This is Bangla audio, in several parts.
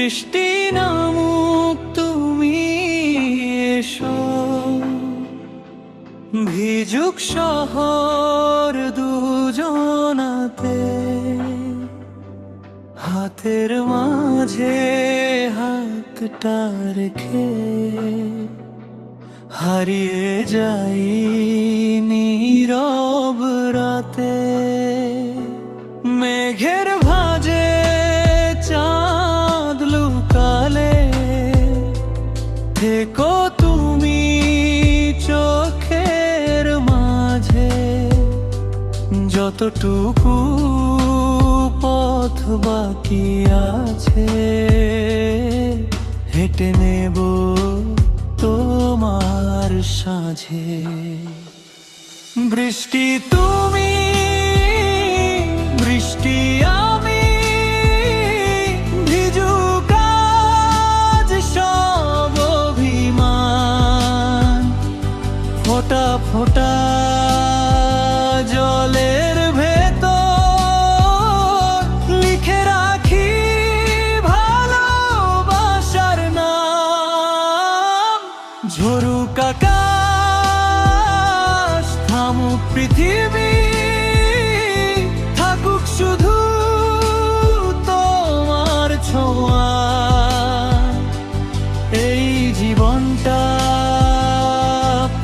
বৃষ্টি নামুক তুমি এসো, ভিজুক শহর দুজনাতে, হাতের মাঝে হাতটা রেখে হারিয়ে যাই নীরব রাতে। মেঘের ভাঁজে চাঁদ লুকালে থেকো তুমি চোখের মাঝে, যতটুকু পথ বাকি আছে হেঁটে নেব তোমার সাঁঝে। বৃষ্টি তুমি, বৃষ্টি আমি, ভিজুক আজ সব অভিমান, ফোঁটা ফোঁটা জলের ভেতর লিখে রাখি ভালোবাসার নাম। ঝরুক আকাশ, থামুক পৃথিবী, থাকুক শুধু তোমার ছোঁয়া। এই জীবনটা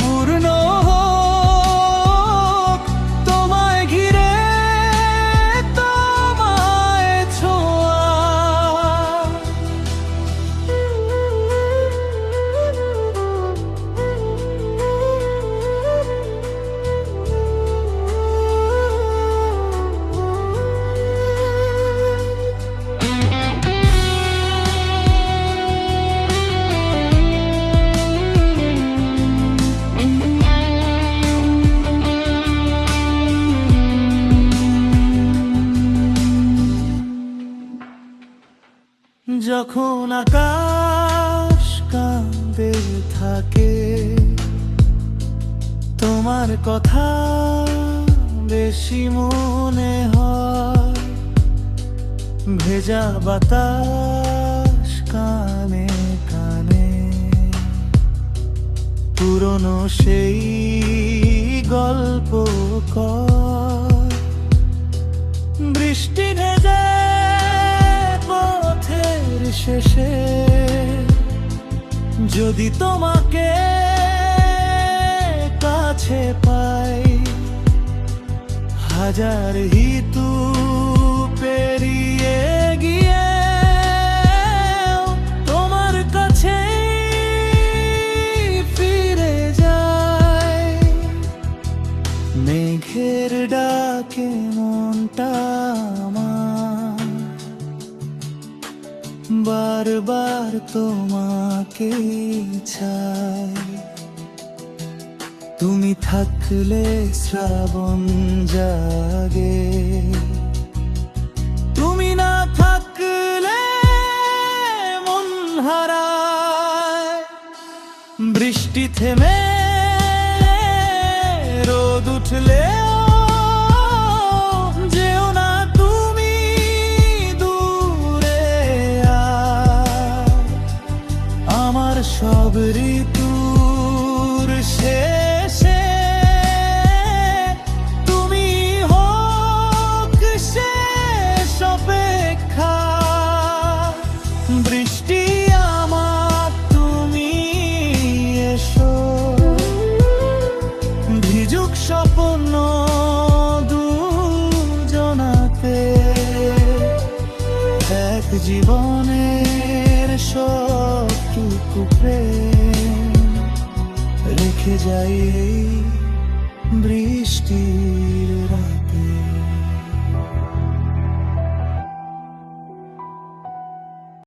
পূর্ণ হোক তোমায় ঘিরে, তোমায় ছোঁয়া। যখন আকাশ কাঁদে থাকে, তোমার কথা বেশি মনে হয়। ভেজা বাতাস কানে কানে পুরনো সেই গল্প কয়। বৃষ্টি ভেজা শেষে যদি তোমাকে কাছে পাই, হাজার ঋতু পেরিয়ে গিয়ে তোমার কাছে ফিরে যায়। মেঘের ডাকে মনটা বারবার তোমাকে চাই। তুমি থাকলে শ্রাবণ জাগে, তুমি না থাকলে মন হারায়। বৃষ্টি থেমে রোদ উঠলে সব ঋতুর শেষে তুমি হোক শেষ অপেক্ষা। বৃষ্টি আমার তুমি এসো, ভিজুক স্বপ্ন দুজনাতে, এক জীবনের সবটুকু প্রেম রেখে যাই বৃষ্টির রাতে।